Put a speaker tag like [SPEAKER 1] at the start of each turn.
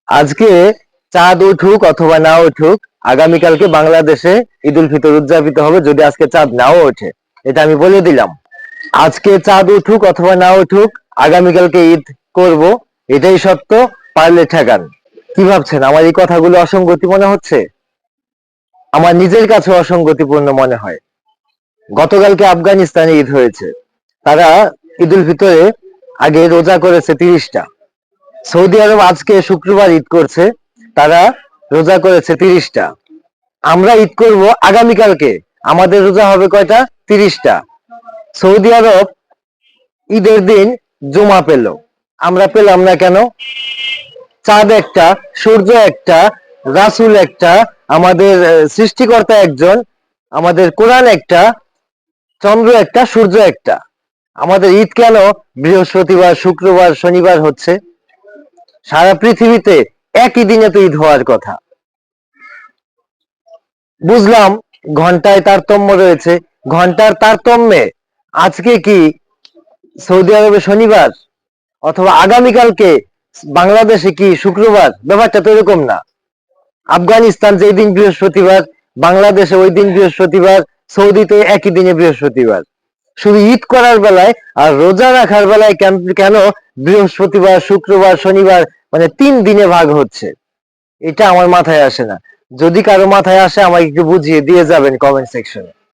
[SPEAKER 1] আজকে চাঁদ উঠুক অথবা না উঠুক, আগামীকালকে বাংলাদেশে ঈদ উল ফিতর উদযাপিত হবে যদি আজকে চাঁদ নাও ওঠে। এটা আমি বলে দিলাম। আজকে চাঁদ উঠুক অথবা না উঠুক, আগামীকালকে ঈদ করব, এটাই সত্য। পারলে ঠেকান। কি ভাবছেন, আমার এই কথাগুলো অসঙ্গতি মনে হচ্ছে? আমার নিজের কাছে অসঙ্গতিপূর্ণ মনে হয়। গতকালকে আফগানিস্তানে ঈদ হয়েছে, তারা ঈদ উল ফিতরে আগে রোজা করেছে 30টা। সৌদি আরব আজকে শুক্রবার ঈদ করছে, তারা রোজা করেছে 30টা। আমরা ঈদ করব আগামীকালকে, আমাদের রোজা হবে কয়টা? 30টা। সৌদি আরব ঈদের দিন জুমা পেল, আমরা পেলাম না কেন? চাঁদ একটা, সূর্য একটা, রাসূল একটা, আমাদের সৃষ্টিকর্তা একজন, আমাদের কোরআন একটা, চন্দ্র একটা, সূর্য একটা। আমাদের ঈদ কেন বৃহস্পতিবার, শুক্রবার, শনিবার হচ্ছে? সারা পৃথিবীতে একই দিনে তো ঈদ হওয়ার কথা। বুঝলাম ঘন্টায় তারতম্য রয়েছে, ঘন্টার তারতম্যে আজকে কি সৌদি আরবে শনিবার, অথবা আগামীকালকে বাংলাদেশে কি শুক্রবার? ব্যাপারটা তো এরকম না। আফগানিস্তান যেই দিন বৃহস্পতিবার, বাংলাদেশে ওই দিন বৃহস্পতিবার, সৌদিতে একই দিনে বৃহস্পতিবার। শুধু ঈদ করার বেলায় আর রোজা রাখার বেলায় কেন বৃহস্পতিবার, শুক্রবার, শনিবার, মানে 3 দিনে ভাগ হচ্ছে? এটা আমার মাথায় আসে না। যদি কারো মাথায় আসে আমাকে একটু বুঝিয়ে দিয়ে যাবেন কমেন্ট সেকশনে।